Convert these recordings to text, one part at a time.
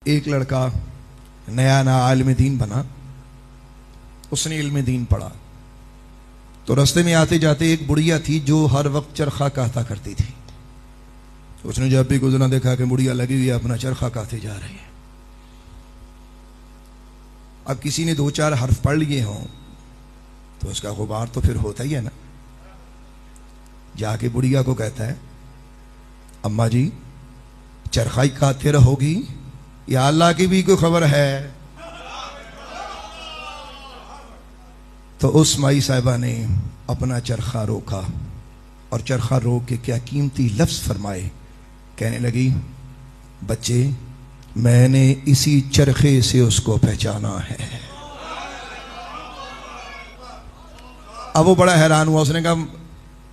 एक लड़का नया नया आलिम दीन बना, उसने इल्म दीन पढ़ा तो रास्ते में आते जाते एक बुढ़िया थी जो हर वक्त चरखा कहता करती थी। उसने जब भी गुजरना देखा कि बुढ़िया लगी हुई है अपना चरखा कहते जा रही है। अब किसी ने दो चार हर्फ पढ़ लिए हों तो उसका गुबार तो फिर होता ही है ना। जाके बुढ़िया को कहता है, अम्मा जी चरखाई कहते रहोगी या अल्लाह की भी कोई खबर है? तो उस माई साहिबा ने अपना चरखा रोका और चरखा रोक के क्या कीमती लफ्ज फरमाए। कहने लगी, बच्चे मैंने इसी चरखे से उसको पहचाना है। अब वो बड़ा हैरान हुआ। उसने कहा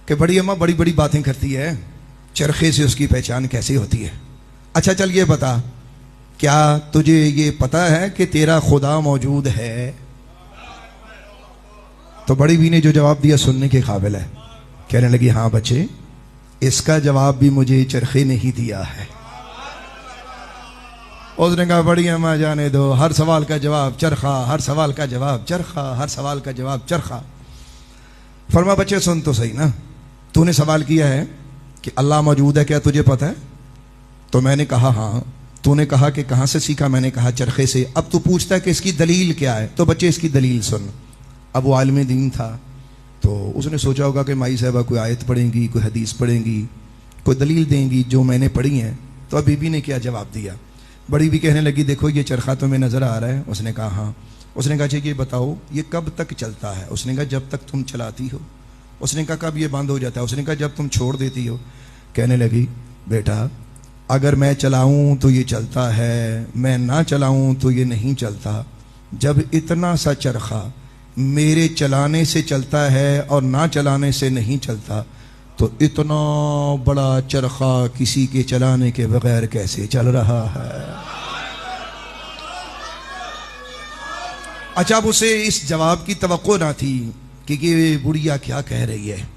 कि बड़ी अम्मा बड़ी बड़ी बातें करती है, चरखे से उसकी पहचान कैसे होती है? अच्छा चल ये बता, क्या तुझे ये पता है कि तेरा खुदा मौजूद है? तो बड़ी भी ने जो जवाब दिया सुनने के काबिल है। कहने लगी, हाँ बच्चे इसका जवाब भी मुझे चरखे ने ही दिया है। उसने कहा, बड़ी अम्मा जाने दो, हर सवाल का जवाब चरखा, हर सवाल का जवाब चरखा, हर सवाल का जवाब चरखा। फरमा, बच्चे सुन तो सही ना, तूने सवाल किया है कि अल्लाह मौजूद है, क्या तुझे पता है? तो मैंने कहा हाँ। तूने कहा कि कहां से सीखा? मैंने कहा चरखे से। अब तू पूछता है कि इसकी दलील क्या है? तो बच्चे इसकी दलील सुन। अब वो आलिम दीन था तो उसने सोचा होगा कि माई साहबा कोई आयत पढ़ेंगी, कोई हदीस पढ़ेंगी, कोई दलील देंगी जो मैंने पढ़ी है। तो अब बीबी ने क्या जवाब दिया? बड़ी भी कहने लगी, देखो ये चरखा तुम्हें नजर आ रहा है? उसने कहा हाँ। उसने कहा, ये बताओ ये कब तक चलता है? उसने कहा जब तक तुम चलाती हो। उसने कहा कब ये बंद हो जाता है? उसने कहा जब तुम छोड़ देती हो। कहने लगी, बेटा अगर मैं चलाऊं तो ये चलता है, मैं ना चलाऊं तो ये नहीं चलता। जब इतना सा चरखा मेरे चलाने से चलता है और ना चलाने से नहीं चलता तो इतना बड़ा चरखा किसी के चलाने के बगैर कैसे चल रहा है? अच्छा, अब उसे इस जवाब की तवक्को ना थी कि ये बुढ़िया क्या कह रही है,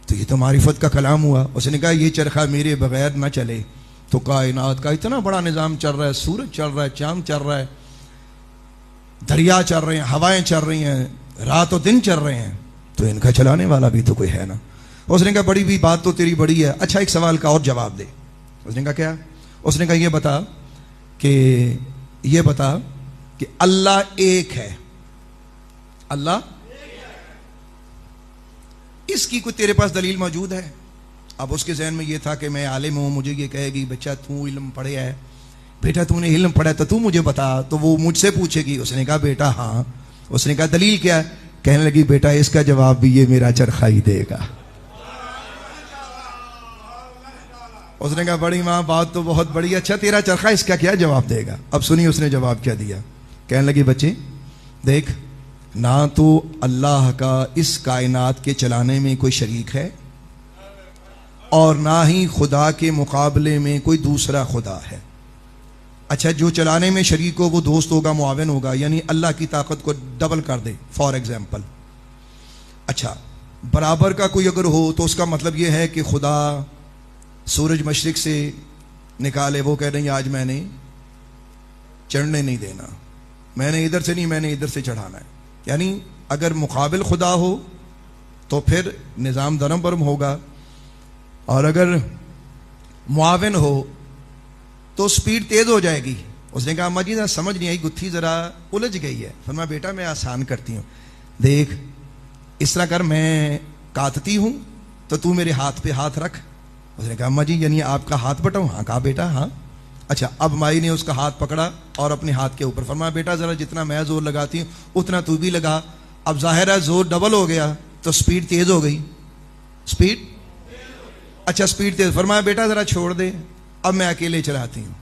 तो ये तो मारिफत का कलाम हुआ। उसने कहा ये चरखा मेरे बगैर ना चले तो कायनात का इतना बड़ा निज़ाम चल रहा है, सूरज चल रहा है, चांद चल रहा है, दरिया चल रहे हैं, हवाएं चल रही हैं, रात और दिन चल रहे हैं, तो इनका चलाने वाला भी तो कोई है ना। उसने कहा बड़ी भी बात तो तेरी बड़ी है, अच्छा एक सवाल का और जवाब दे। उसने कहा क्या? उसने कहा ये बता कि अल्लाह एक है, अल्लाह इसकी कोई तेरे पास दलील मौजूद है? अब उसके जहन में ये था कि मैं आलिम हूं, मुझे ये कहेगी बच्चा तू इल्म पढ़े है, बेटा तूने इल्म पढ़ा है तो तू मुझे बता। तो वो मुझसे पूछेगी। उसने कहा बेटा हाँ। उसने कहा दलील क्या है? कहने लगी, बेटा इसका जवाब भी ये मेरा चरखा ही देगा। उसने कहा बड़ी माँ बात तो बहुत बड़ी, अच्छा तेरा चरखा इसका क्या जवाब देगा? अब सुनिए उसने जवाब क्या दिया। कहने लगी, बच्चे देख, ना तो अल्लाह का इस कायनात के चलाने में कोई शरीक है और ना ही खुदा के मुकाबले में कोई दूसरा खुदा है। अच्छा, जो चलाने में शरीक हो वो दोस्त होगा, मुआविन होगा, यानी अल्लाह की ताकत को डबल कर दे फॉर एग्जाम्पल। अच्छा, बराबर का कोई अगर हो तो उसका मतलब ये है कि खुदा सूरज मशरिक से निकाले, वो कह रहे हैं आज मैंने चढ़ने नहीं देना, मैंने इधर से नहीं, मैंने इधर से चढ़ाना है। यानी अगर मुकाबिल खुदा हो तो फिर निज़ाम दरम बरम होगा, और अगर मुआविन हो तो स्पीड तेज हो जाएगी। उसने कहा अम्मा जी जरा समझ नहीं आई, गुत्थी जरा उलझ गई है। फरमा बेटा मैं आसान करती हूँ, देख इस तरह कर, मैं काटती हूँ तो तू मेरे हाथ पे हाथ रख। उसने कहा अम्मा जी यानी आपका हाथ बटाऊँ? हाँ। कहा बेटा हाँ। अच्छा, अब माई ने उसका हाथ पकड़ा और अपने हाथ के ऊपर फरमाया बेटा जरा जितना मैं जोर लगाती हूँ उतना तू भी लगा। अब जाहिर है जोर डबल हो गया तो स्पीड तेज हो गई। स्पीड अच्छा स्पीड तेज। फरमाया बेटा जरा छोड़ दे, अब मैं अकेले चलाती हूँ।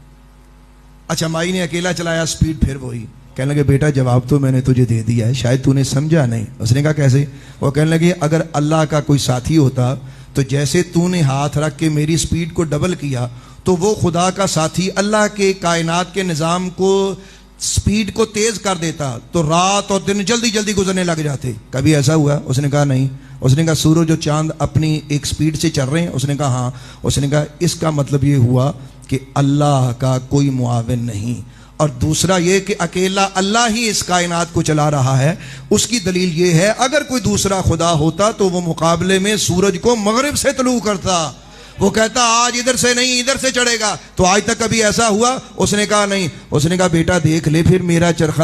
अच्छा, माई ने अकेला चलाया, स्पीड फिर वही। कहने लगे बेटा जवाब तो मैंने तुझे दे दिया है, शायद तूने समझा नहीं। उसने कहा कैसे? वो कहने लगे अगर अल्लाह का कोई साथी होता तो जैसे तूने हाथ रख के मेरी स्पीड को डबल किया तो वो खुदा का साथी अल्लाह के कायनात के निज़ाम को स्पीड को तेज कर देता तो रात और दिन जल्दी जल्दी गुजरने लग जाते। कभी ऐसा हुआ? उसने कहा नहीं। उसने कहा सूरज और चांद अपनी एक स्पीड से चल रहे हैं? उसने कहा हाँ। उसने कहा इसका मतलब ये हुआ कि अल्लाह का कोई मुआविन नहीं और दूसरा ये कि अकेला अल्लाह ही इस कायनात को चला रहा है। उसकी दलील ये है, अगर कोई दूसरा खुदा होता तो वो मुकाबले में सूरज को मगरिब से तलू करता। वो कहता आज इधर से नहीं इधर से चढ़ेगा, तो आज तक कभी ऐसा हुआ? उसने कहा नहीं। उसने कहा बेटा देख ले फिर मेरा चरखा